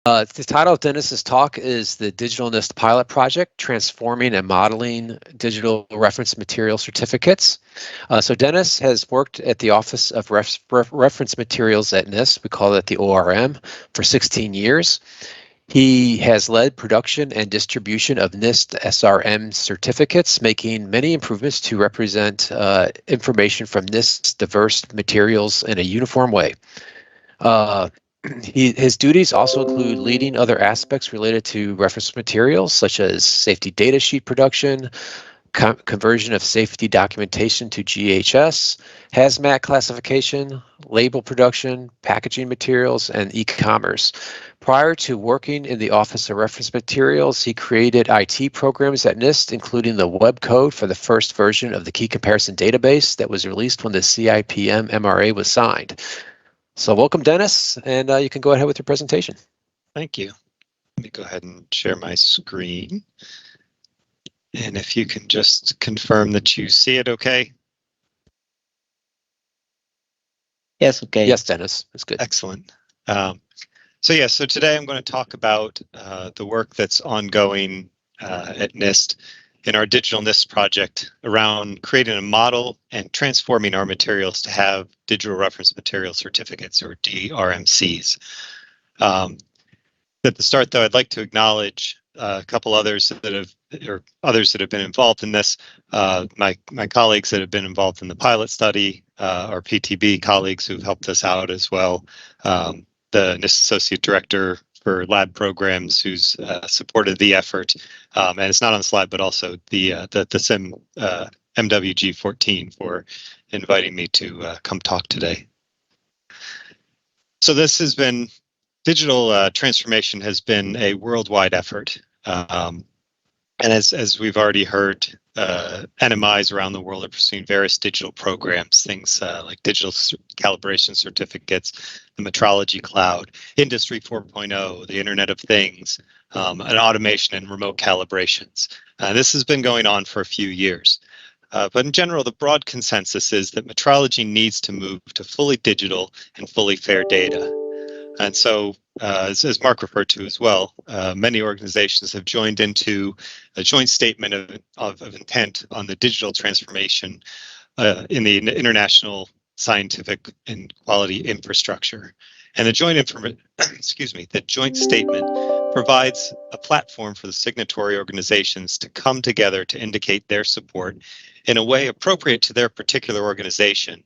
The title of Dennis's talk is the Digital NIST Pilot Project, Transforming and Modeling Digital Reference Material Certificates. So Dennis has worked at the Office of Reference Materials at NIST, we call it the ORM, for 16 years. He has led production and distribution of NIST SRM certificates, making many improvements to represent information from NIST's diverse materials in a uniform way. His duties also include leading other aspects related to reference materials, such as safety data sheet production, conversion of safety documentation to GHS, hazmat classification, label production, packaging materials, and e-commerce. Prior to working in the Office of Reference Materials, he created IT programs at NIST, including the web code for the first version of the key comparison database that was released when the CIPM MRA was signed. So welcome, Dennis, and you can go ahead with your presentation. Thank you. Let me go ahead and share my screen. And if you can just confirm that you see it okay. Yes, okay. Yes, Dennis, that's good. Excellent. So today I'm going to talk about the work that's ongoing at NIST in our digital NIST project around creating a model and transforming our materials to have digital reference material certificates, or DRMCs. At the start, though, I'd like to acknowledge a couple others that have been involved in this. My colleagues that have been involved in the pilot study, our PTB colleagues who've helped us out as well. The NIST Associate Director for Lab Programs who's supported the effort, and it's not on the slide, but also the SIM MWG14 for inviting me to come talk today. So this has been digital transformation has been a worldwide effort. And as we've already heard, NMIs around the world are pursuing various digital programs, things like digital calibration certificates, the metrology cloud, Industry 4.0, the Internet of Things, and automation and remote calibrations. This has been going on for a few years. But in general, the broad consensus is that metrology needs to move to fully digital and fully fair data. And so, as Mark referred to as well, many organizations have joined into a joint statement of intent on the digital transformation in the international scientific and quality infrastructure. And the joint statement provides a platform for the signatory organizations to come together to indicate their support in a way appropriate to their particular organization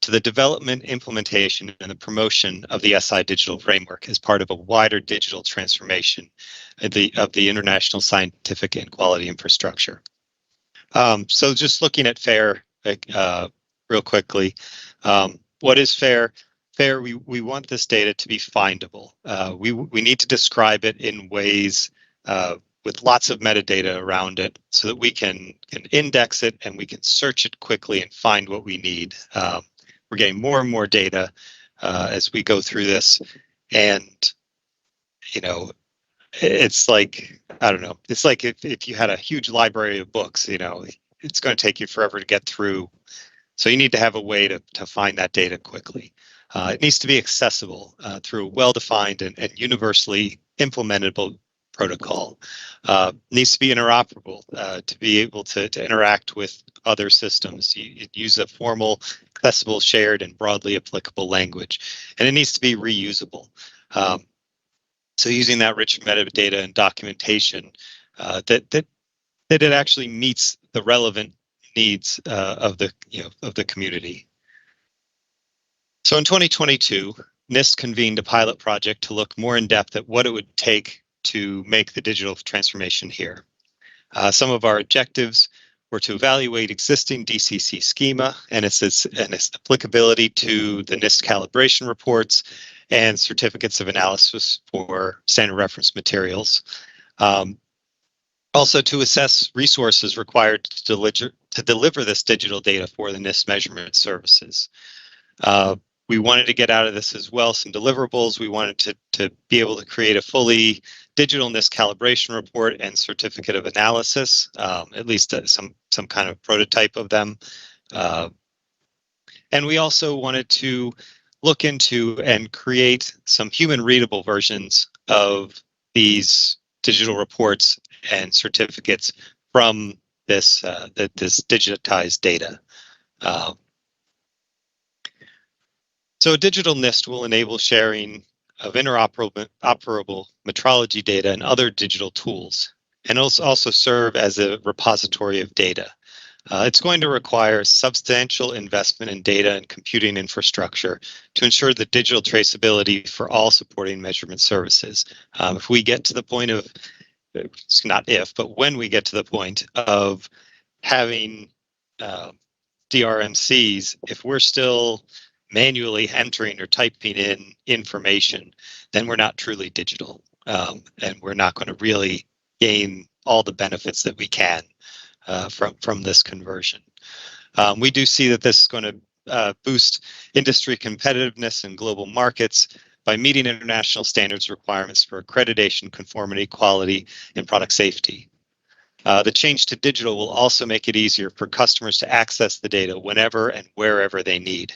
to the development, implementation, and the promotion of the SI digital framework as part of a wider digital transformation of the international scientific and quality infrastructure. So just looking at FAIR real quickly, what is FAIR? FAIR, we want this data to be findable. We need to describe it in ways with lots of metadata around it so that we can index it and we can search it quickly and find what we need. We're getting more and more data as we go through this, and it's like, I don't know, it's like if you had a huge library of books, it's going to take you forever to get through. So you need to have a way to find that data quickly. It needs to be accessible through a well-defined and universally implementable protocol. Needs to be interoperable to be able to interact with other systems. You use a formal, accessible, shared, and broadly applicable language, and it needs to be reusable. So using that rich metadata and documentation that it actually meets the relevant needs of the community. So in 2022, NIST convened a pilot project to look more in depth at what it would take to make the digital transformation here. Some of our objectives were to evaluate existing DCC schema and its applicability to the NIST calibration reports and certificates of analysis for standard reference materials. Also to assess resources required to deliver this digital data for the NIST measurement services. We wanted to get out of this as well some deliverables. We wanted to be able to create a fully digital NIST calibration report and certificate of analysis, at least some kind of prototype of them. And we also wanted to look into and create some human readable versions of these digital reports and certificates from this this digitized data. So a digital NIST will enable sharing of interoperable metrology data and other digital tools, and also serve as a repository of data. It's going to require substantial investment in data and computing infrastructure to ensure the digital traceability for all supporting measurement services. If we get to the point of, it's not if, but when we get to the point of having DRMCs, if we're still manually entering or typing in information, then we're not truly digital, and we're not going to really gain all the benefits that we can from this conversion. We do see that this is going to boost industry competitiveness in global markets by meeting international standards requirements for accreditation, conformity, quality, and product safety. The change to digital will also make it easier for customers to access the data whenever and wherever they need.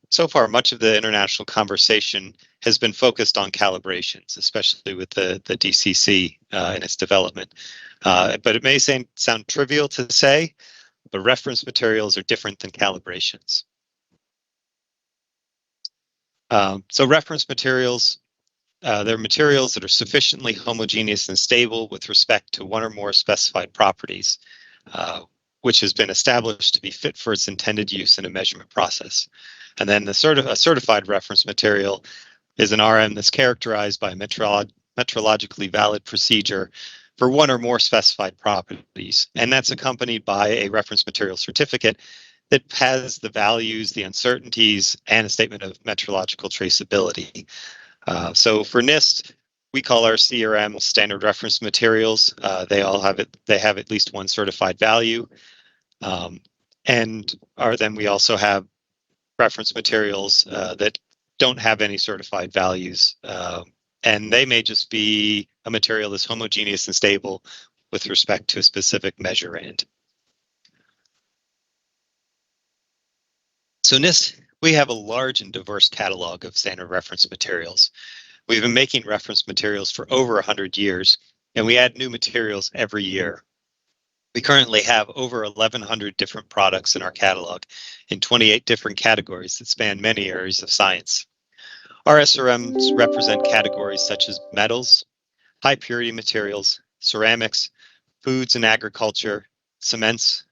So far, much of the international conversation has been focused on calibrations, especially with the DCC and its development. But it may sound trivial to say, but reference materials are different than calibrations. So reference materials, they're materials that are sufficiently homogeneous and stable with respect to one or more specified properties, which has been established to be fit for its intended use in a measurement process. And then a certified reference material is an RM that's characterized by a metrologically valid procedure for one or more specified properties. And that's accompanied by a reference material certificate that has the values, the uncertainties, and a statement of metrological traceability. So for NIST, we call our CRM standard reference materials. They have at least one certified value. Then we also have reference materials that don't have any certified values. And they may just be a material that's homogeneous and stable with respect to a specific measurand. So NIST, we have a large and diverse catalog of standard reference materials. We've been making reference materials for over 100 years, and we add new materials every year. We currently have over 1,100 different products in our catalog in 28 different categories that span many areas of science. Our SRMs represent categories such as metals, high purity materials, ceramics, foods and agriculture, cements,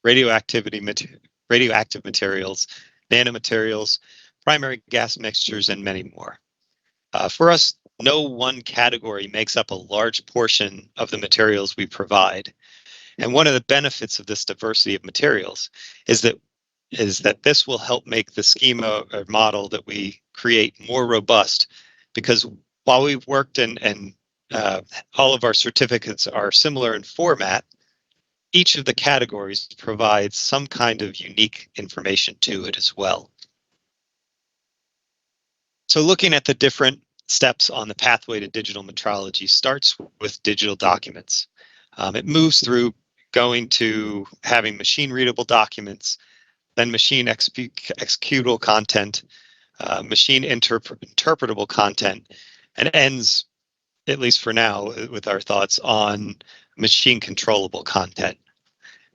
radioactive materials, nanomaterials, primary gas mixtures, and many more. For us, no one category makes up a large portion of the materials we provide. And one of the benefits of this diversity of materials is that this will help make the schema or model that we create more robust, because while we've worked and all of our certificates are similar in format, each of the categories provides some kind of unique information to it as well. So looking at the different steps on the pathway to digital metrology starts with digital documents. It moves through going to having machine readable documents, then machine executable content, machine interpretable content, and ends, at least for now, with our thoughts on machine controllable content.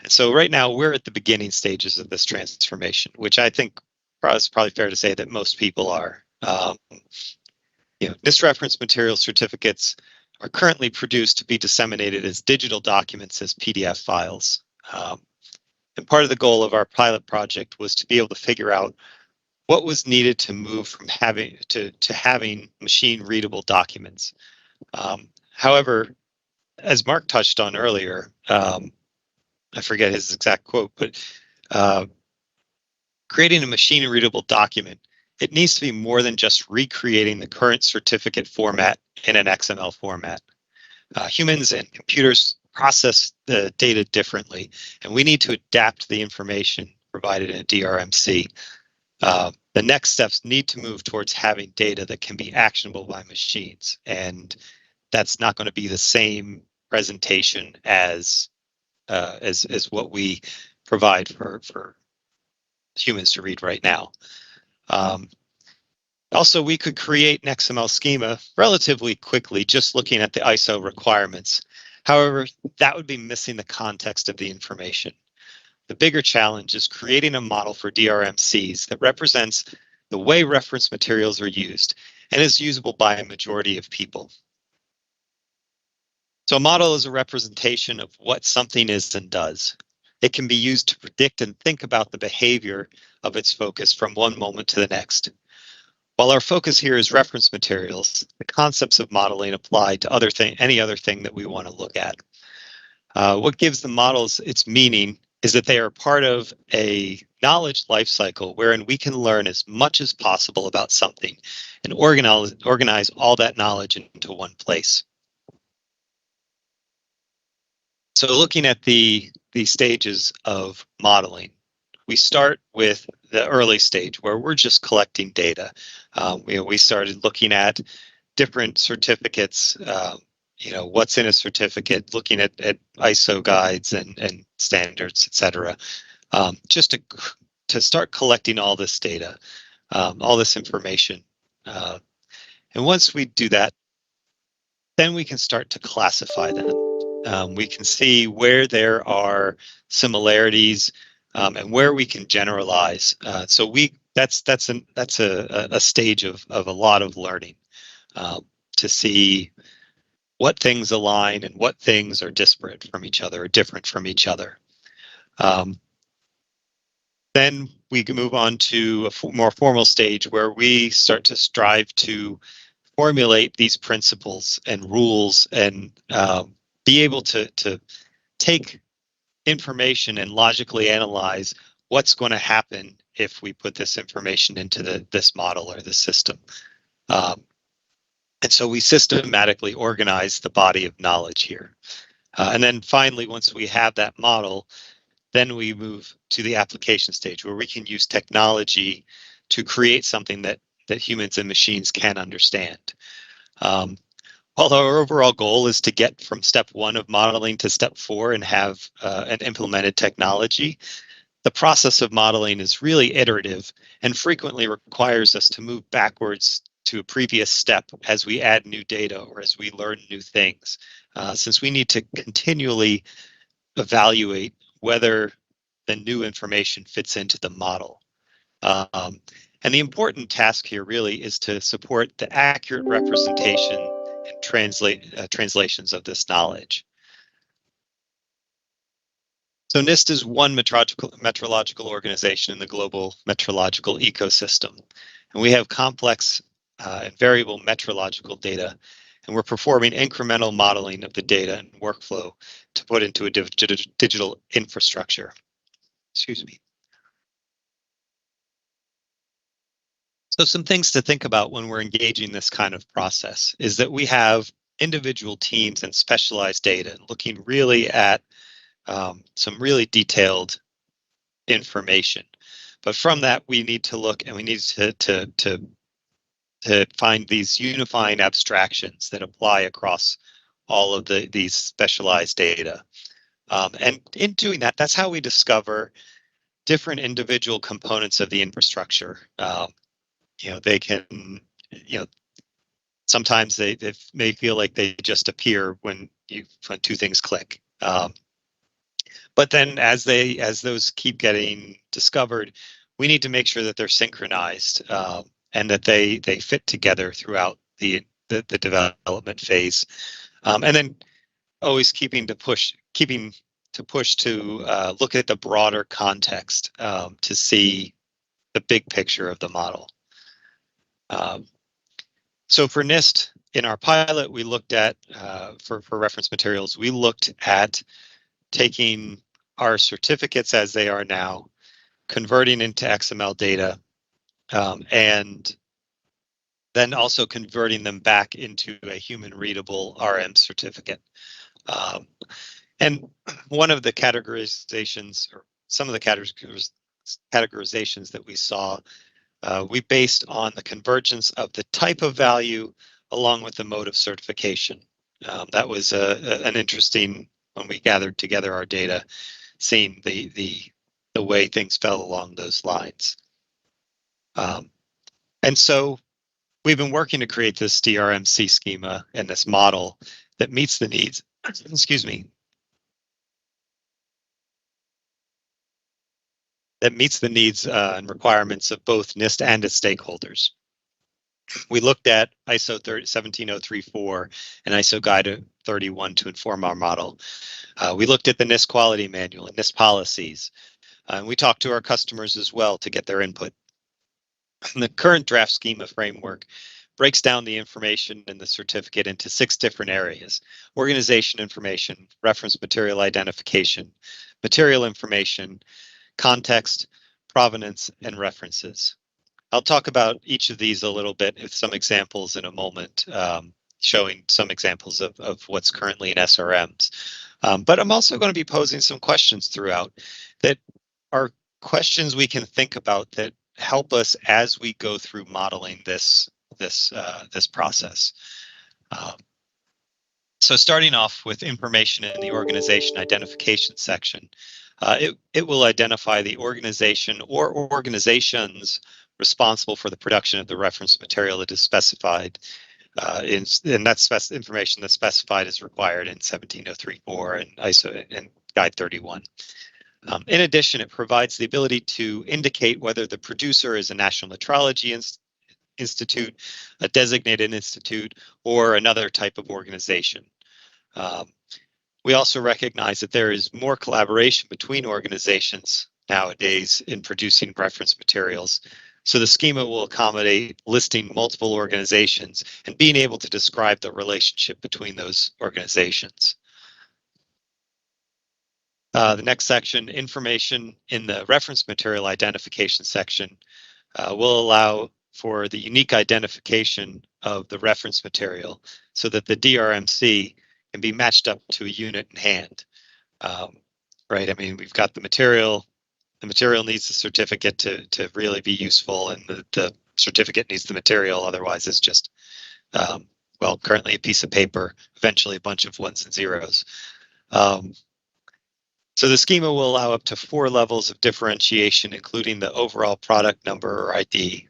And so right now we're at the beginning stages of this transformation, which I think it's probably fair to say that most people are. NIST reference material certificates are currently produced to be disseminated as digital documents as PDF files. And part of the goal of our pilot project was to be able to figure out what was needed to move from having to having machine readable documents. However, as Mark touched on earlier, I forget his exact quote, but creating a machine readable document, it needs to be more than just recreating the current certificate format in an XML format. Humans and computers process the data differently, and we need to adapt the information provided in a DRMC. The next steps need to move towards having data that can be actionable by machines, and that's not going to be the same presentation as what we provide for humans to read right now. Also, we could create an XML schema relatively quickly just looking at the ISO requirements. However, that would be missing the context of the information. The bigger challenge is creating a model for DRMCs that represents the way reference materials are used and is usable by a majority of people. So a model is a representation of what something is and does. It can be used to predict and think about the behavior of its focus from one moment to the next. While our focus here is reference materials, the concepts of modeling apply to any other thing that we want to look at. What gives the models its meaning is that they are part of a knowledge life cycle wherein we can learn as much as possible about something and organize all that knowledge into one place. So looking at the stages of modeling, we start with the early stage where we're just collecting data. We started looking at different certificates, what's in a certificate, looking at ISO guides and standards, etc. Just to start collecting all this data, all this information. And once we do that, then we can start to classify them. We can see where there are similarities and where we can generalize. So that's a stage of a lot of learning to see what things align and what things are disparate from each other or different from each other. Then we can move on to a more formal stage where we start to strive to formulate these principles and rules and be able to take information and logically analyze what's going to happen if we put this information into this model or the system. And so we systematically organize the body of knowledge here. And then finally, once we have that model, then we move to the application stage where we can use technology to create something that humans and machines can understand. While our overall goal is to get from step 1 of modeling to step 4 and have an implemented technology, the process of modeling is really iterative and frequently requires us to move backwards to a previous step as we add new data or as we learn new things, since we need to continually evaluate whether the new information fits into the model. And the important task here really is to support the accurate representation and translations of this knowledge. So NIST is one metrological organization in the global metrological ecosystem. And we have complex and variable metrological data, and we're performing incremental modeling of the data and workflow to put into a digital infrastructure. Excuse me. So some things to think about when we're engaging this kind of process is that we have individual teams and specialized data looking really at some really detailed information. But from that, we need to look and we need to find these unifying abstractions that apply across all of these specialized data. And in doing that, that's how we discover different individual components of the infrastructure. They can, sometimes they may feel like they just appear when two things click. But then as those keep getting discovered, we need to make sure that they're synchronized and that they fit together throughout the development phase. And then always keeping to push to look at the broader context to see the big picture of the model. So for NIST, in our pilot, we looked at, for reference materials, we looked at taking our certificates as they are now, converting into XML data, and then also converting them back into a human readable RM certificate. And one of the categorizations, or some of the categorizations that we saw, we based on the convergence of the type of value along with the mode of certification. That was an interesting, when we gathered together our data, seeing the way things fell along those lines. And so We've been working to create this DRMC schema and this model that meets the needs, excuse me, that meets the needs and requirements of both NIST and its stakeholders. We looked at ISO 17034 and ISO Guide 31 to inform our model. We looked at the NIST quality manual and NIST policies. And we talked to our customers as well to get their input. And the current draft schema framework breaks down the information in the certificate into 6 different areas: organization information, reference material identification, material information, context, provenance, and references. I'll talk about each of these a little bit with some examples in a moment, showing some examples of what's currently in SRMs. But I'm also going to be posing some questions throughout that are questions we can think about that help us as we go through modeling this process. So starting off with information in the organization identification section, it will identify the organization or organizations responsible for the production of the reference material that is specified, and that's information that's specified is required in 17034 and ISO and Guide 31. In addition, it provides the ability to indicate whether the producer is a national metrology institute, a designated institute, or another type of organization. We also recognize that there is more collaboration between organizations nowadays in producing reference materials. So the schema will accommodate listing multiple organizations and being able to describe the relationship between those organizations. The next section, information in the reference material identification section, will allow for the unique identification of the reference material so that the DRMC can be matched up to a unit in hand. Right, I mean, we've got the material needs the certificate to really be useful, and the certificate needs the material, otherwise it's just, well, currently a piece of paper, eventually a bunch of ones and zeros. So the schema will allow up to 4 levels of differentiation, including the overall product number or ID,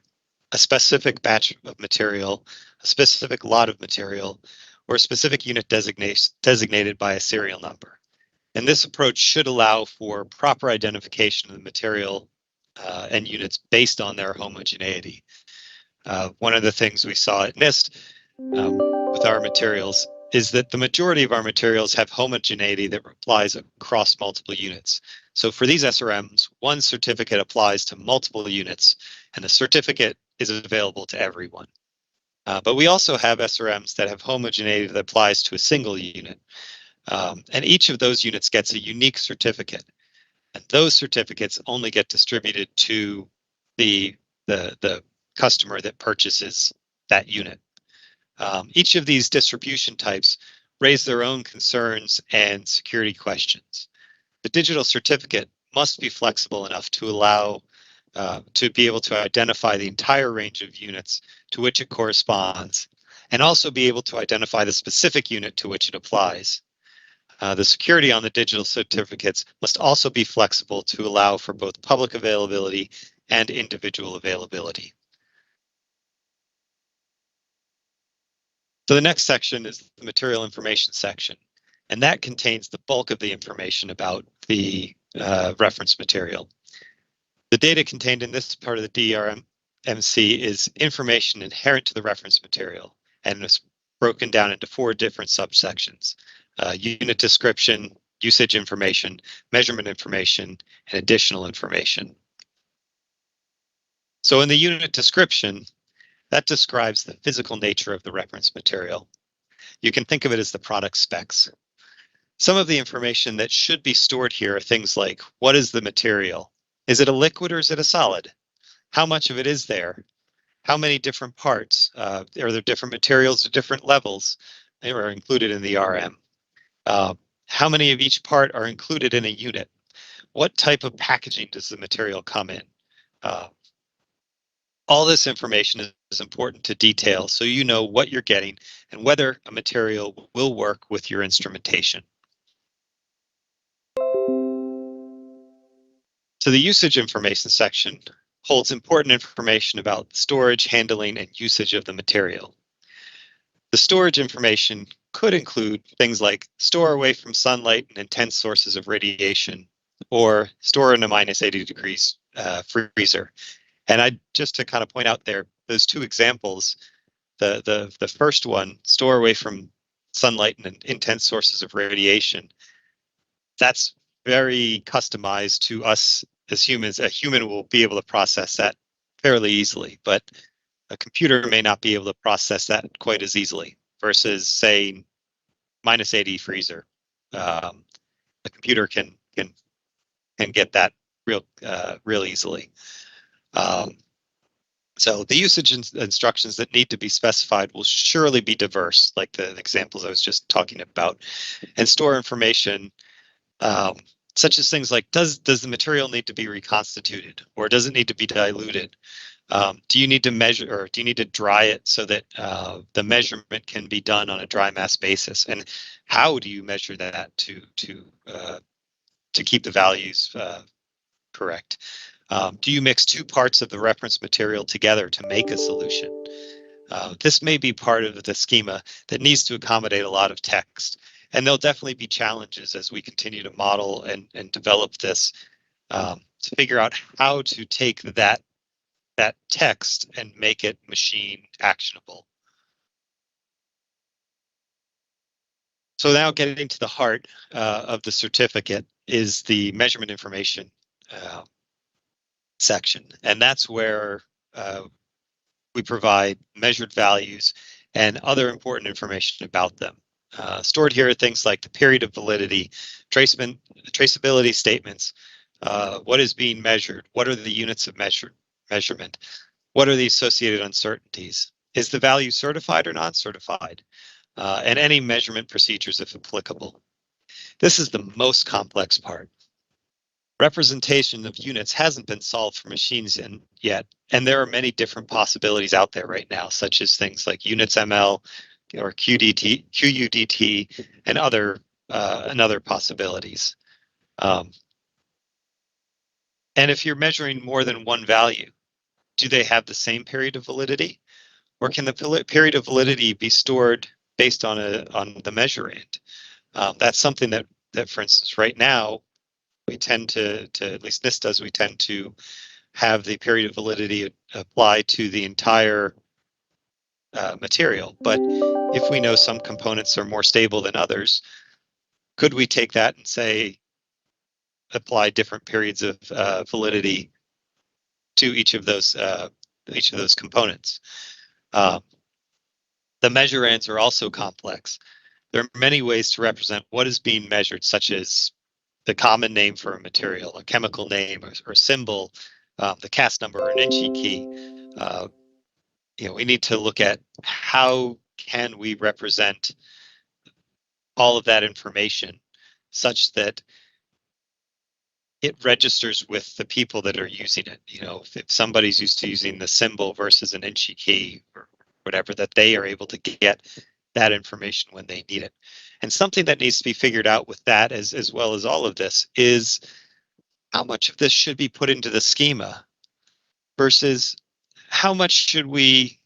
a specific batch of material, a specific lot of material, or a specific unit designated by a serial number. And this approach should allow for proper identification of the material and units based on their homogeneity. One of the things we saw at NIST with our materials is that the majority of our materials have homogeneity that applies across multiple units. So for these SRMs, one certificate applies to multiple units, and the certificate is available to everyone. But we also have SRMs that have homogeneity that applies to a single unit. And each of those units gets a unique certificate. And those certificates only get distributed to the customer that purchases that unit. Each of these distribution types raise their own concerns and security questions. The digital certificate must be flexible enough to allow to be able to identify the entire range of units to which it corresponds, and also be able to identify the specific unit to which it applies. The security on the digital certificates must also be flexible to allow for both public availability and individual availability. So the next section is the material information section, and that contains the bulk of the information about the reference material. The data contained in this part of the DRMC is information inherent to the reference material, and it's broken down into 4 different subsections: unit description, usage information, measurement information, and additional information. So in the unit description, that describes the physical nature of the reference material. You can think of it as the product specs. Some of the information that should be stored here are things like, what is the material? Is it a liquid or is it a solid? How much of it is there? How many different parts? Are there different materials at different levels? They are included in the RM. How many of each part are included in a unit? What type of packaging does the material come in? All this information is important to detail so you know what you're getting and whether a material will work with your instrumentation. So the usage information section holds important information about storage, handling, and usage of the material. The storage information could include things like store away from sunlight and intense sources of radiation, or store in a minus 80 degrees freezer. And just to kind of point out there, those two examples, the first one, store away from sunlight and intense sources of radiation, that's very customized to us as humans. A human will be able to process that fairly easily, but a computer may not be able to process that quite as easily versus, say, minus 80 freezer. A computer can get that real easily. So the usage instructions that need to be specified will surely be diverse, like the examples I was just talking about, and store information such as things like, does the material need to be reconstituted, or does it need to be diluted? Do you need to measure, or do you need to dry it so that the measurement can be done on a dry mass basis? And how do you measure that to keep the values correct? Do you mix two parts of the reference material together to make a solution? This may be part of the schema that needs to accommodate a lot of text. And there'll definitely be challenges as we continue to model and develop this to figure out how to take that text and make it machine actionable. So now getting to the heart of the certificate is the measurement information section. And that's where we provide measured values and other important information about them. Stored here are things like the period of validity, traceability statements, what is being measured, what are the units of measurement, what are the associated uncertainties, is the value certified or non-certified, and any measurement procedures if applicable. This is the most complex part. Representation of units hasn't been solved for machines yet, and there are many different possibilities out there right now, such as things like units ML or QUDT, and other possibilities. And if you're measuring more than one value, do they have the same period of validity, or can the period of validity be stored based on the measurand? That's something that, for instance, right now, we tend to at least NIST does, we tend to have the period of validity apply to the entire material. But if we know some components are more stable than others, could we take that and say, apply different periods of validity to each of those components? The measurands are also complex. There are many ways to represent what is being measured, such as the common name for a material, a chemical name or symbol, the CAS number, or an Inchi key. We need to look at how can we represent all of that information such that it registers with the people that are using it. If somebody's used to using the symbol versus an Inchi key or whatever, that they are able to get that information when they need it. And something that needs to be figured out with that, as well as all of this, is how much of this should be put into the schema versus how much should we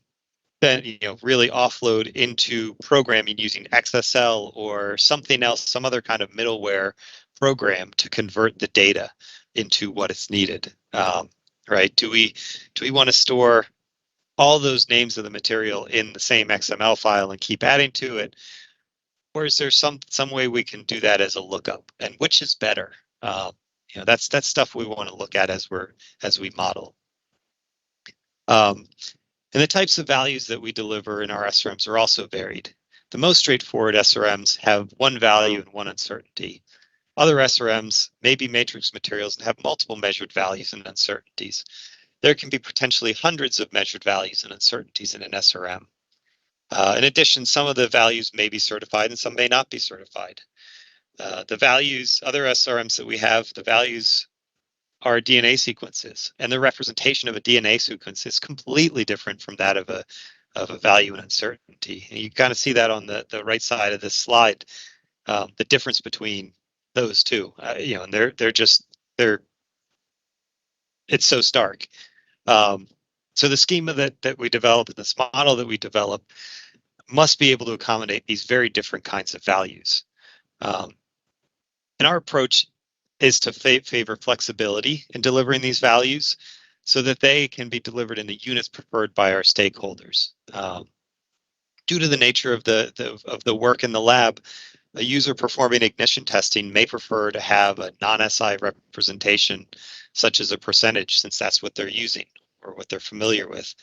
then really offload into programming using XSL or something else, some other kind of middleware program to convert the data into what is needed. Right? Do we want to store all those names of the material in the same XML file and keep adding to it? Or is there some way we can do that as a lookup? And which is better? That's stuff we want to look at as we model. And the types of values that we deliver in our SRMs are also varied. The most straightforward SRMs have one value and one uncertainty. Other SRMs may be matrix materials and have multiple measured values and uncertainties. There can be potentially hundreds of measured values and uncertainties in an SRM. In addition, some of the values may be certified and some may not be certified. The values, other SRMs that we have, the values are DNA sequences, and the representation of a DNA sequence is completely different from that of a value and uncertainty. And you kind of see that on the right side of this slide, the difference between those two. And it's so stark. So the schema that we develop, this model that we develop, must be able to accommodate these very different kinds of values. And our approach is to favor flexibility in delivering these values so that they can be delivered in the units preferred by our stakeholders. Due to the nature of the work in the lab, a user performing ignition testing may prefer to have a non-SI representation, such as a percentage, since that's what they're using or what they're familiar with.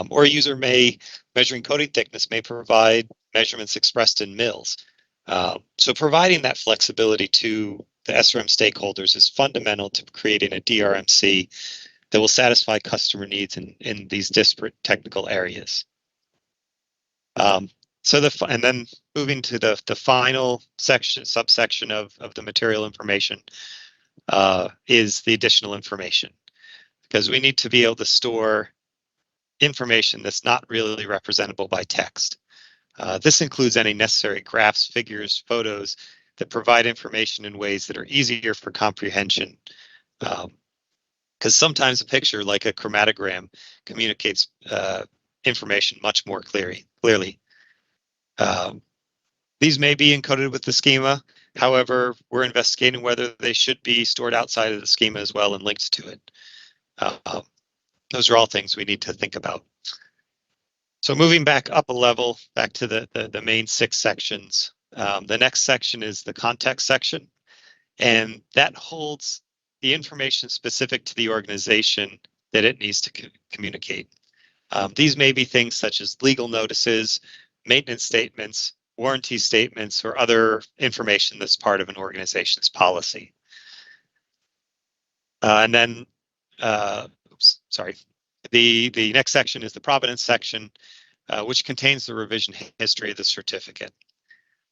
Or a user measuring coating thickness may provide measurements expressed in mils. So providing that flexibility to the SRM stakeholders is fundamental to creating a DRMC that will satisfy customer needs in these disparate technical areas. And then moving to the final subsection of the material information is the additional information, because we need to be able to store information that's not really representable by text. This includes any necessary graphs, figures, photos that provide information in ways that are easier for comprehension. Because sometimes a picture, like a chromatogram, communicates information much more clearly. These may be encoded with the schema. However, we're investigating whether they should be stored outside of the schema as well and linked to it. Those are all things we need to think about. So moving back up a level, back to the main 6 sections. The next section is the context section, and that holds the information specific to the organization that it needs to communicate. These may be things such as legal notices, maintenance statements, warranty statements, or other information that's part of an organization's policy. And then, the next section is the provenance section, which contains the revision history of the certificate.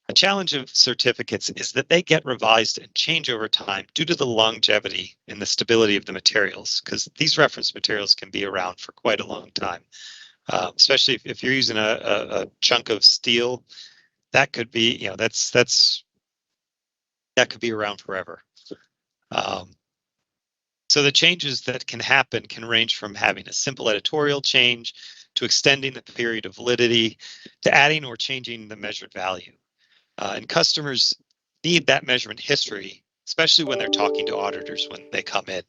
A challenge of certificates is that they get revised and change over time due to the longevity and the stability of the materials, because these reference materials can be around for quite a long time. Especially if you're using a chunk of steel, that could be, that could be around forever. So the changes that can happen can range from having a simple editorial change to extending the period of validity to adding or changing the measured value. And customers need that measurement history, especially when they're talking to auditors when they come in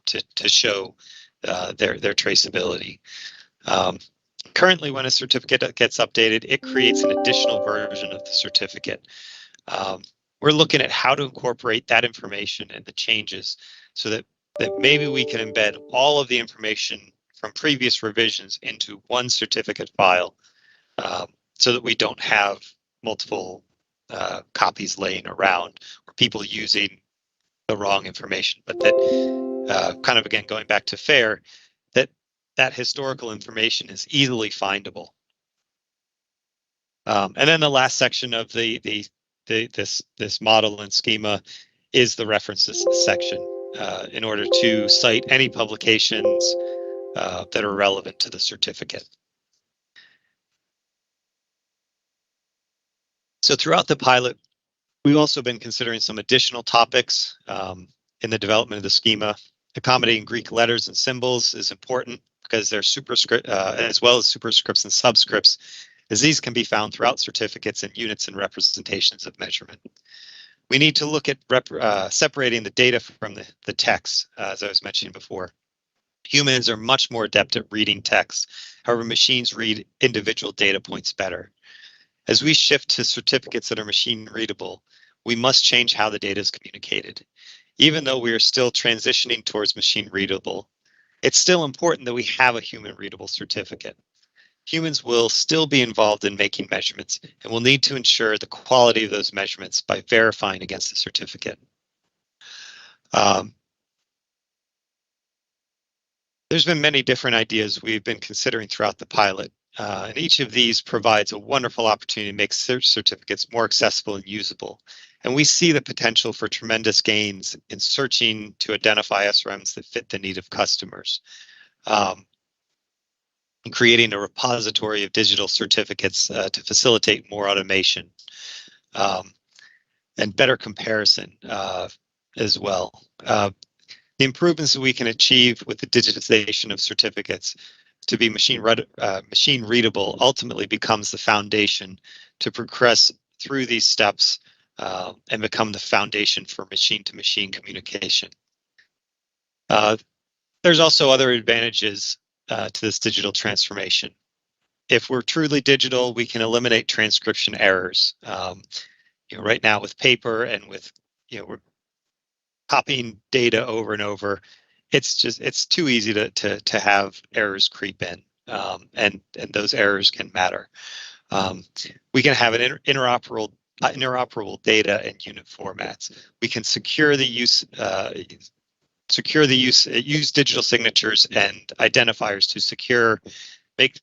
to show their traceability. Currently, when a certificate gets updated, it creates an additional version of the certificate. We're looking at how to incorporate that information and the changes so that maybe we can embed all of the information from previous revisions into one certificate file, so that we don't have multiple copies laying around or people using the wrong information, but that kind of, again, going back to FAIR, that historical information is easily findable. And then the last section of this model and schema is the references section, in order to cite any publications that are relevant to the certificate. So throughout the pilot, we've also been considering some additional topics in the development of the schema. Accommodating Greek letters and symbols is important because they're superscript, as well as superscripts and subscripts, as these can be found throughout certificates and units and representations of measurement. We need to look at separating the data from the text, as I was mentioning before. Humans are much more adept at reading text. However, machines read individual data points better. As we shift to certificates that are machine readable, we must change how the data is communicated. Even though we are still transitioning towards machine readable, it's still important that we have a human readable certificate. Humans will still be involved in making measurements and will need to ensure the quality of those measurements by verifying against the certificate. There's been many different ideas we've been considering throughout the pilot, and each of these provides a wonderful opportunity to make certificates more accessible and usable. And we see the potential for tremendous gains in searching to identify SRMs that fit the need of customers, and creating a repository of digital certificates to facilitate more automation and better comparison as well. The improvements that we can achieve with the digitization of certificates to be machine readable ultimately becomes the foundation to progress through these steps and become the foundation for machine-to-machine communication. There's also other advantages to this digital transformation. If we're truly digital, we can eliminate transcription errors. Right now with paper and with, we're copying data over and over. It's too easy to have errors creep in, and those errors can matter. We can have an interoperable data and unit formats. We can use digital signatures and identifiers to make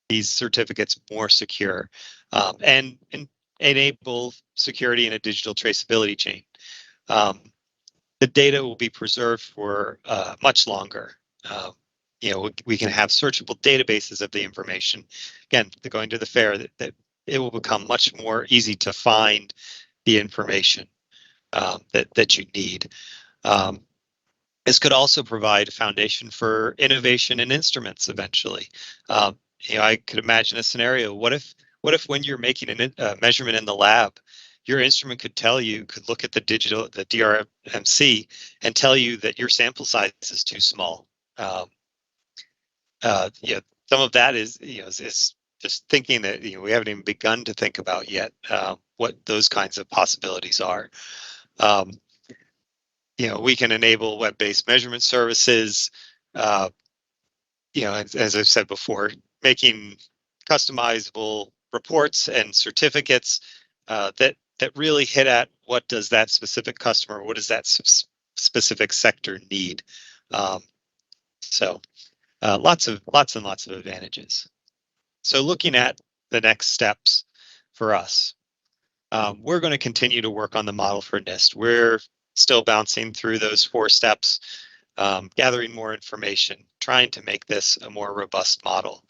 these certificates more secure, and enable security in a digital traceability chain. The data will be preserved for much longer. We can have searchable databases of the information. Again, going to the fair, that it will become much more easy to find the information that you need. This could also provide a foundation for innovation in instruments eventually. I could imagine a scenario. What if when you're making a measurement in the lab, your instrument could look at the DRMC and tell you that your sample size is too small. Some of that is just thinking that we haven't even begun to think about yet what those kinds of possibilities are. We can enable web-based measurement services. As I've said before, making customizable reports and certificates that really hit at what does that specific customer, what does that specific sector need. Lots and lots of advantages. So looking at the next steps for us, we're going to continue to work on the model for NIST. We're still bouncing through those 4 steps, gathering more information, trying to make this a more robust model.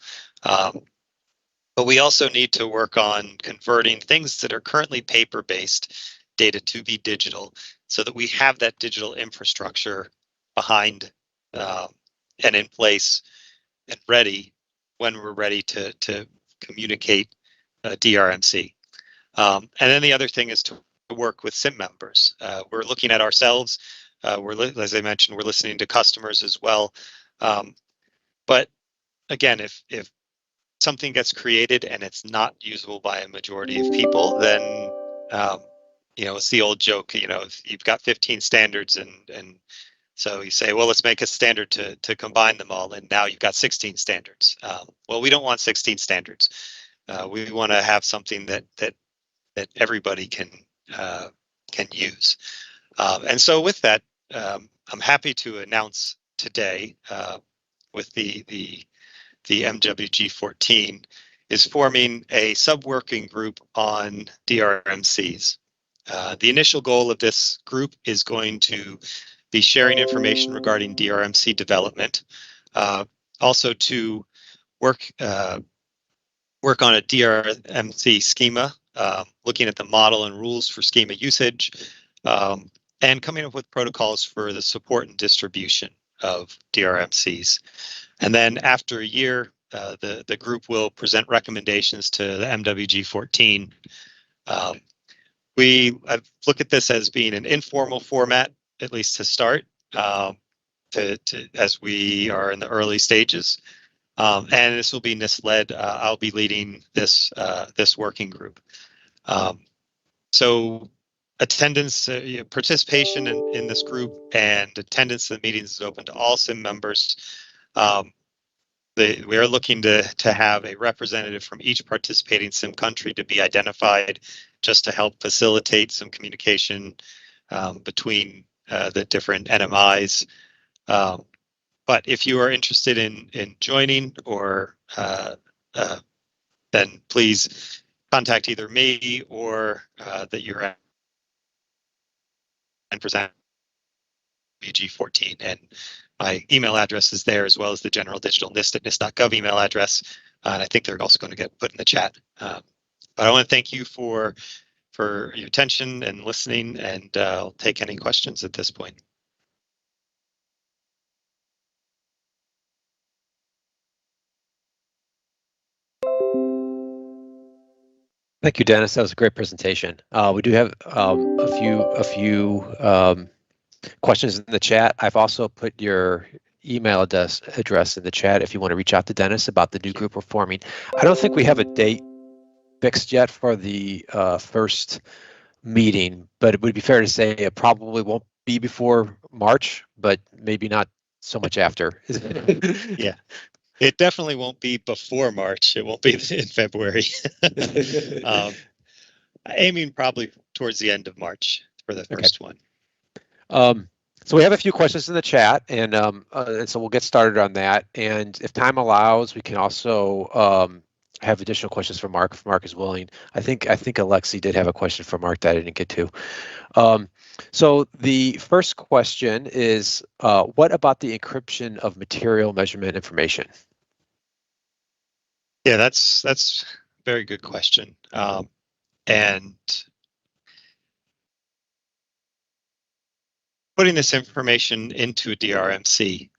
But we also need to work on converting things that are currently paper-based data to be digital, so that we have that digital infrastructure behind and in place and ready when we're ready to communicate DRMC. And then the other thing is to work with SIM members. We're looking at ourselves. As I mentioned, we're listening to customers as well. But again, if something gets created and it's not usable by a majority of people, then it's the old joke. If you've got 15 standards and so you say, well, let's make a standard to combine them all, and now you've got 16 standards. Well, we don't want 16 standards. We want to have something that everybody can use. And so with that, I'm happy to announce today with the MWG14 is forming a sub-working group on DRMCs. The initial goal of this group is going to be sharing information regarding DRMC development, also to work on a DRMC schema, looking at the model and rules for schema usage, and coming up with protocols for the support and distribution of DRMCs. And then after a year, the group will present recommendations to the MWG14. We look at this as being an informal format, at least to start, as we are in the early stages. And this will be NIST-led. I'll be leading this working group. So attendance, participation in this group and attendance in the meetings is open to all SIM members. We are looking to have a representative from each participating SIM country to be identified, just to help facilitate some communication between the different NMIs. But if you are interested in joining, or then please contact either me or that you're and present BG14, and my email address is there, as well as the general digital NIST at NIST.gov email address. And I think they're also going to get put in the chat. But I want to thank you for your attention and listening, and I'll take any questions at this point. Thank you, Dennis. That was a great presentation. We do have a few questions in the chat. I've also put your email address in the chat if you want to reach out to Dennis about the new group we're forming. I don't think we have a date fixed yet for the first meeting, but it would be fair to say it probably won't be before March, but maybe not so much after. Yeah, it definitely won't be before March. It won't be in February. Aiming probably towards the end of March for the first one. So we have a few questions in the chat, and so we'll get started on that. And if time allows, we can also have additional questions for Mark if Mark is willing. I think Alexi did have a question for Mark that I didn't get to. So the first question is, what about the encryption of material measurement information? Yeah, that's a very good question. And putting this information into a DRMC,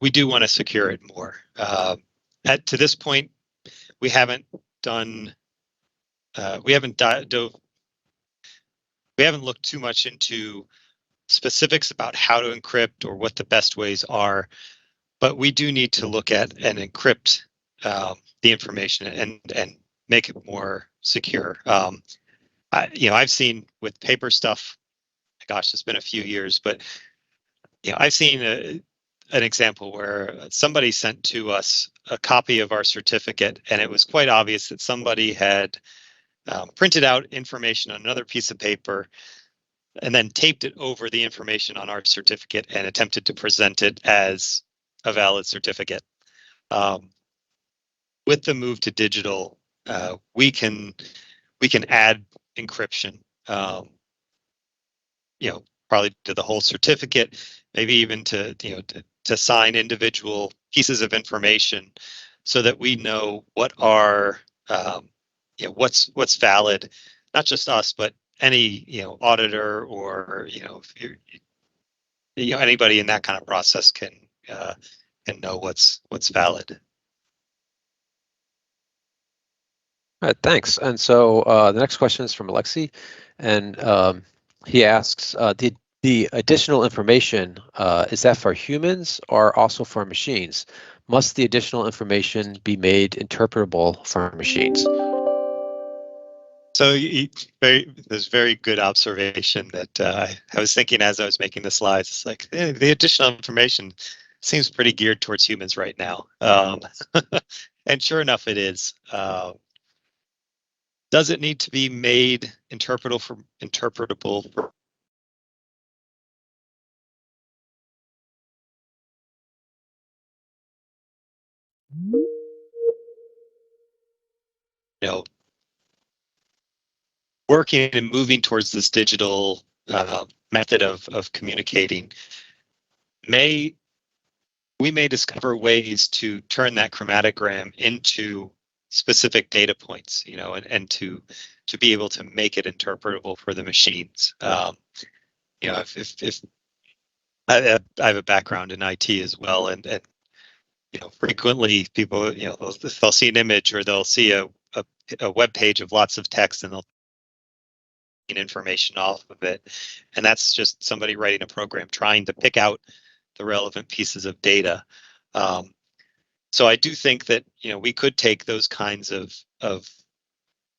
we do want to secure it more. To this point, we haven't done, we haven't looked too much into specifics about how to encrypt or what the best ways are, but we do need to look at and encrypt the information and make it more secure. I've seen with paper stuff, gosh, it's been a few years, but I've seen an example where somebody sent to us a copy of our certificate, and it was quite obvious that somebody had printed out information on another piece of paper and then taped it over the information on our certificate and attempted to present it as a valid certificate. With the move to digital, we can add encryption, probably to the whole certificate, maybe even to sign individual pieces of information, so that we know what are what's valid, not just us, but any auditor or anybody in that kind of process can know what's valid. All right, thanks. And so the next question is from Alexi, and he asks, the additional information, is that for humans or also for machines? Must the additional information be made interpretable for machines? So there's very good observation that I was thinking as I was making the slides. It's like the additional information seems pretty geared towards humans right now, and sure enough, it is. Does it need to be made interpretable for working and moving towards this digital method of communicating? We may discover ways to turn that chromatogram into specific data points, and to be able to make it interpretable for the machines. If I have a background in IT as well, and frequently people, they'll see an image or they'll see a web page of lots of text, and they'll take information off of it, and that's just somebody writing a program trying to pick out the relevant pieces of data. So I do think that we could take those kinds of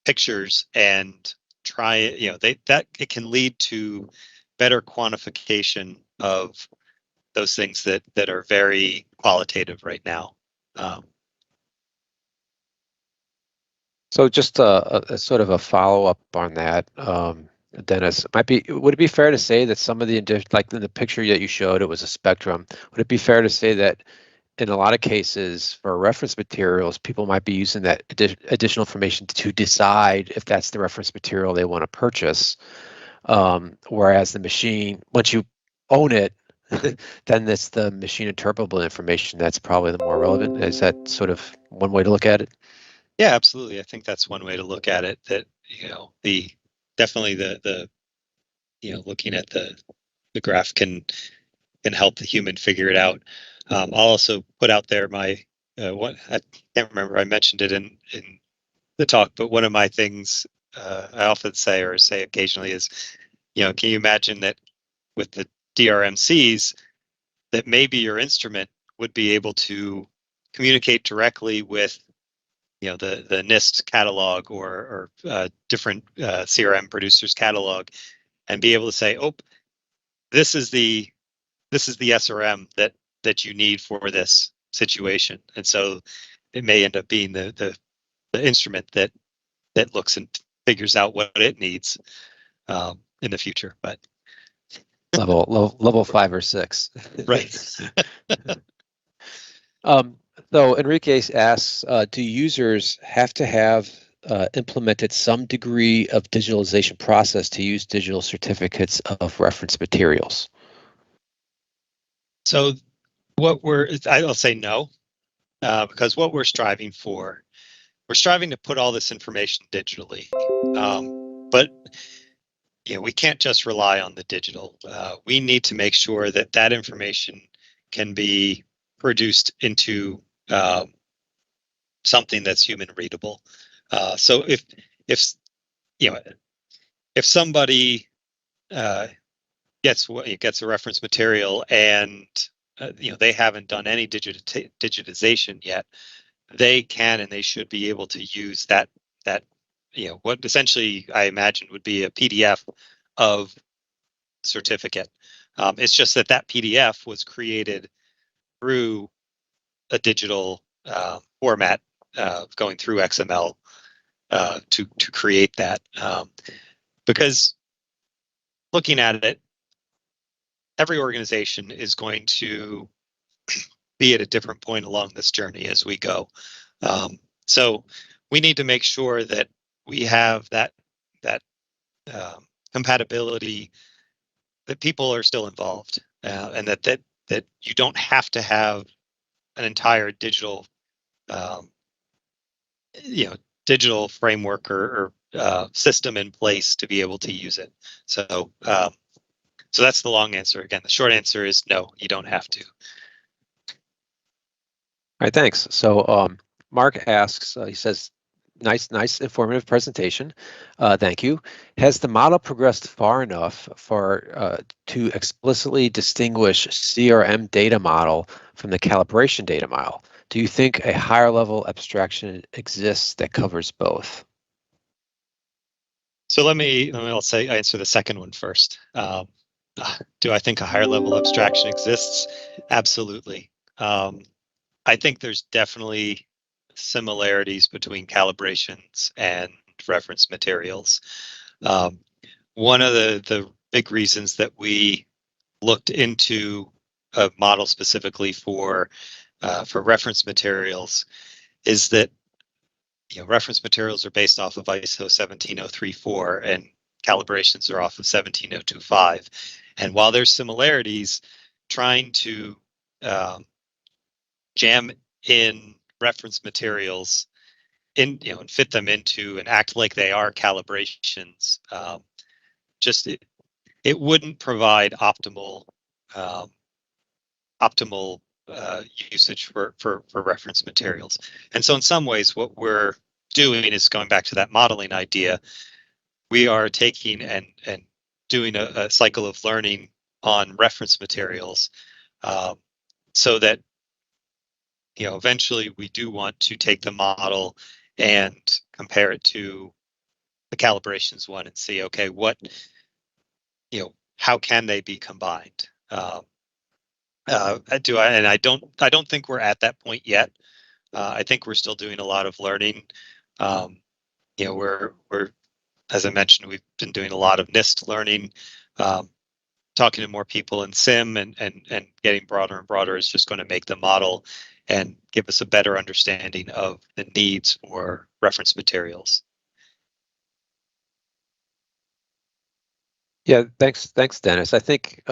pictures and try it. It can lead to better quantification of those things that are very qualitative right now. So just a sort of a follow-up on that, Dennis, would it be fair to say that some of like in the picture that you showed, it was a spectrum. Would it be fair to say that in a lot of cases for reference materials, people might be using that additional information to decide if that's the reference material they want to purchase, whereas the machine, once you own it, then it's the machine interpretable information that's probably the more relevant. Is that sort of one way to look at it? Yeah, absolutely. I think that's one way to look at it. That definitely the looking at the graph can help the human figure it out. I'll also put out there my what I can't remember. I mentioned it in the talk, but one of my things I often say or say occasionally is, can you imagine that with the DRMCs, that maybe your instrument would be able to communicate directly with the NIST catalog or different CRM producers catalog, and be able to say, oh, this is the SRM that you need for this situation. And so it may end up being the instrument that looks and figures out what it needs in the future. But level 5 or 6. right. So Enrique asks, do users have to have implemented some degree of digitalization process to use digital certificates of reference materials? So I'll say no, because what we're striving to put all this information digitally. But we can't just rely on the digital. We need to make sure that information can be produced into something that's human readable. So if somebody gets a reference material and they haven't done any digitization yet, they can and they should be able to use that what essentially I imagine would be a PDF of certificate. It's just that PDF was created through a digital format, going through XML to create that. Because looking at it, every organization is going to be at a different point along this journey as we go. So we need to make sure that we have that compatibility, that people are still involved, and that you don't have to have an entire digital digital framework or system in place to be able to use it. So that's the long answer. Again, the short answer is no, you don't have to. All right, thanks. So Mark asks, he says, nice informative presentation. Thank you. Has the model progressed far enough to explicitly distinguish CRM data model from the calibration data model? Do you think a higher level abstraction exists that covers both? So I'll answer the second one first. Do I think a higher level abstraction exists? Absolutely. I think there's definitely similarities between calibrations and reference materials. One of the big reasons that we looked into a model specifically for reference materials is that reference materials are based off of ISO 17034 and calibrations are off of 17025. And while there's similarities, trying to jam in reference materials and fit them into and act like they are calibrations, it wouldn't provide optimal usage for reference materials. And so in some ways, what we're doing is going back to that modeling idea. We are taking and doing a cycle of learning on reference materials, so that eventually we do want to take the model and compare it to the calibrations one and see, okay, how can they be combined? I don't think we're at that point yet. I think we're still doing a lot of learning. We're as I mentioned, we've been doing a lot of NIST learning, talking to more people in SIM and getting broader and broader is just going to make the model and give us a better understanding of the needs for reference materials. Yeah, thanks, Dennis. I think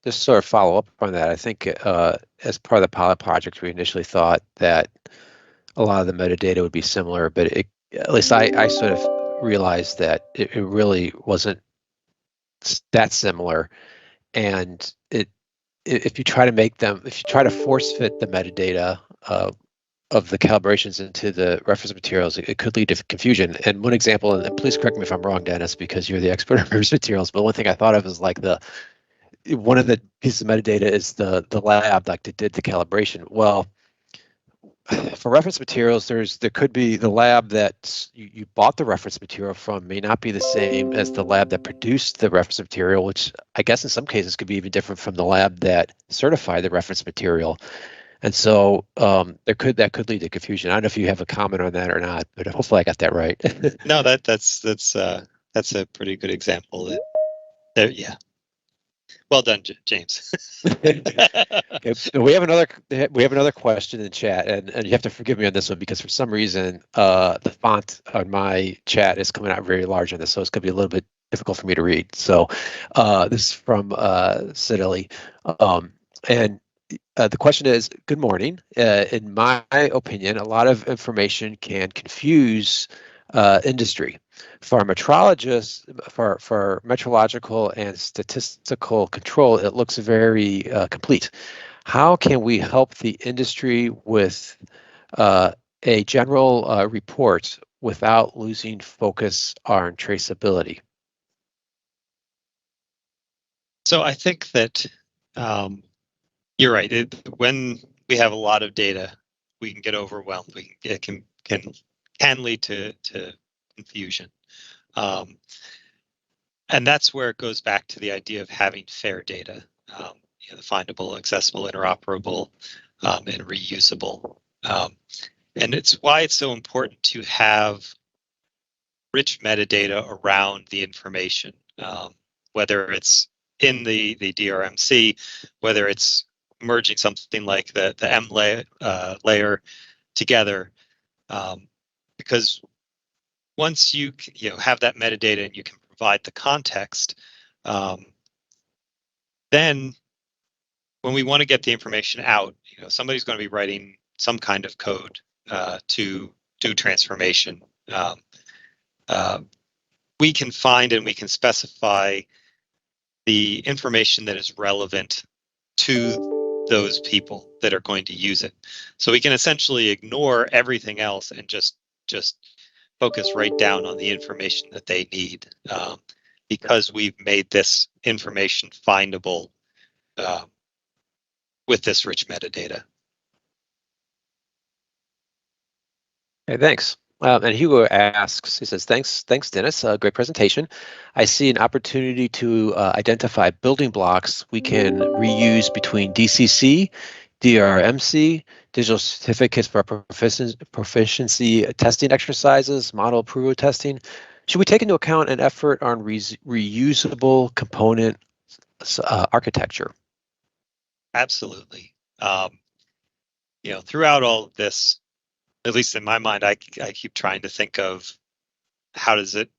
just sort of follow up on that. I think as part of the pilot project, we initially thought that a lot of the metadata would be similar, but at least I sort of realized that it really wasn't that similar. And if you try to force fit the metadata of the calibrations into the reference materials, it could lead to confusion. And one example, and please correct me if I'm wrong, Dennis, because you're the expert on reference materials, but one thing I thought of is like one of the pieces of metadata is the lab like that did the calibration. Well, for reference materials, there could be the lab that you bought the reference material from may not be the same as the lab that produced the reference material, which I guess in some cases could be even different from the lab that certified the reference material. And so that could lead to confusion. I don't know if you have a comment on that or not, but hopefully I got that right. No, that's a pretty good example. There, yeah. Well done, James. Okay, we have another question in the chat, and you have to forgive me on this one because for some reason the font on my chat is coming out very large on this, so it's going to be a little bit difficult for me to read. So this is from Sideli, and the question is, good morning. In my opinion, a lot of information can confuse industry. For metrologists, for metrological and statistical control, it looks very complete. How can we help the industry with a general report without losing focus on traceability? So I think that you're right. When we have a lot of data, we can get overwhelmed. It can lead to confusion, and that's where it goes back to the idea of having fair data, the findable, accessible, interoperable, and reusable. And it's why it's so important to have rich metadata around the information, whether it's in the DRMC, whether it's merging something like the M layer together, because once you have that metadata and you can provide the context, then when we want to get the information out, somebody's going to be writing some kind of code to do transformation. We can find and we can specify the information that is relevant to those people that are going to use it. So we can essentially ignore everything else and just focus right down on the information that they need, because we've made this information findable with this rich metadata. Okay, thanks. And Hugo asks, he says, thanks, Dennis, great presentation. I see an opportunity to identify building blocks we can reuse between DCC, DRMC, digital certificates for proficiency testing exercises, model approval testing. Should we take into account an effort on reusable component architecture? Absolutely. Throughout all of this, at least in my mind, I keep trying to think of how does it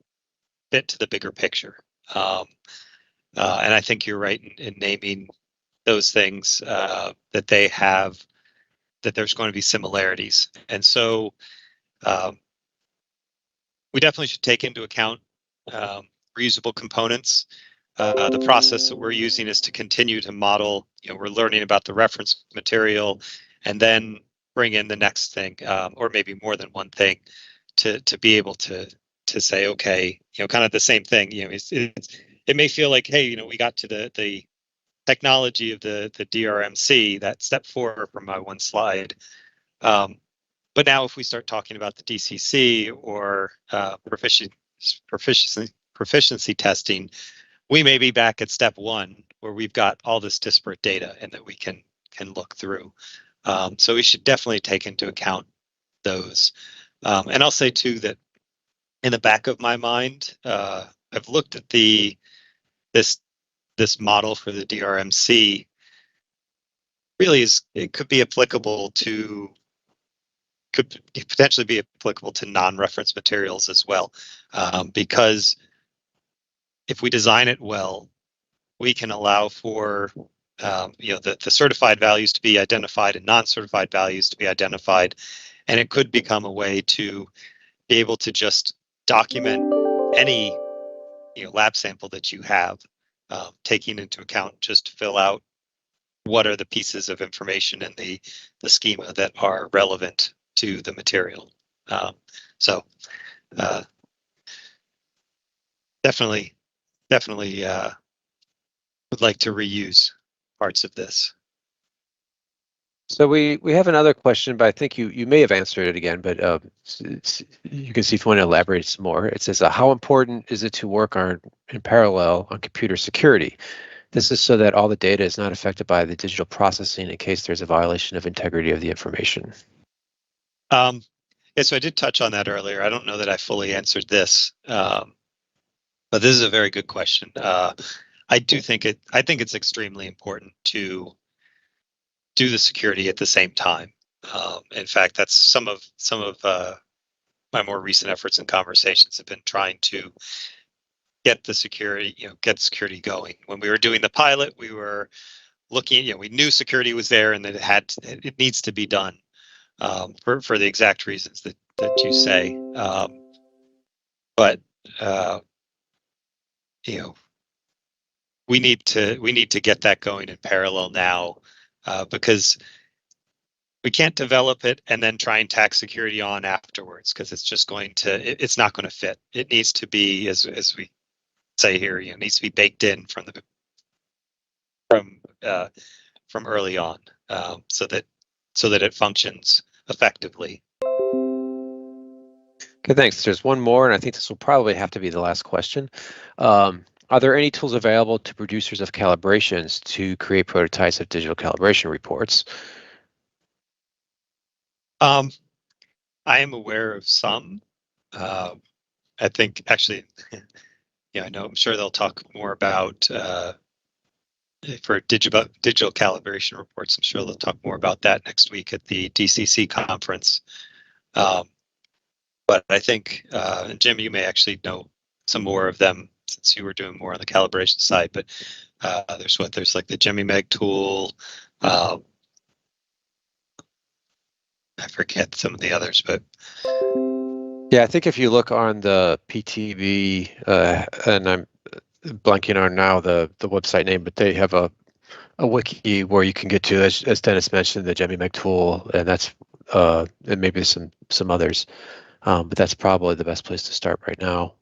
fit to the bigger picture. And I think you're right in naming those things that they have, that there's going to be similarities. And so we definitely should take into account reusable components. The process that we're using is to continue to model, we're learning about the reference material and then bring in the next thing, or maybe more than one thing, to be able to say, okay, kind of the same thing. It may feel like, hey, we got to the technology of the DRMC, that step 4 from my one slide. But now if we start talking about the DCC or proficiency testing, we may be back at step 1 where we've got all this disparate data and that we can look through. So we should definitely take into account those. And I'll say too that in the back of my mind, I've looked at this model for the DRMC. Really, it could be applicable to, could potentially be applicable to non-reference materials as well, because if we design it well, we can allow for the certified values to be identified and non-certified values to be identified, and it could become a way to be able to just document any lab sample that you have, taking into account just to fill out what are the pieces of information in the schema that are relevant to the material. So definitely would like to reuse parts of this. So we have another question, but I think you may have answered it again, but you can see if you want to elaborate some more. It says, how important is it to work in parallel on computer security? This is so that all the data is not affected by the digital processing in case there's a violation of integrity of the information. Yeah, so I did touch on that earlier. I don't know that I fully answered this, but this is a very good question. I think it's extremely important to do the security at the same time. In fact, that's some of my more recent efforts and conversations have been trying to get the security, get security going. When we were doing the pilot, we were looking, we knew security was there and that it needs to be done for the exact reasons that you say. But we need to get that going in parallel now, because we can't develop it and then try and tack security on afterwards, because it's just it's not going to fit. It needs to be, as we say here, it needs to be baked in from early on, so that it functions effectively. Okay, thanks. There's one more, and I think this will probably have to be the last question. Are there any tools available to producers of calibrations to create prototypes of digital calibration reports? I am aware of some. I think actually, I know. I'm sure they'll talk more about for digital calibration reports. I'm sure they'll talk more about that next week at the DCC conference. But I think, Jim, you may actually know some more of them since you were doing more on the calibration side. But there's like the JemmyMeg tool. I forget some of the others, but yeah, I think if you look on the PTV, and I'm blanking on now the website name, but they have a wiki where you can get to, as Dennis mentioned, the JemmyMeg tool, and that's and maybe some others, but that's probably the best place to start right now.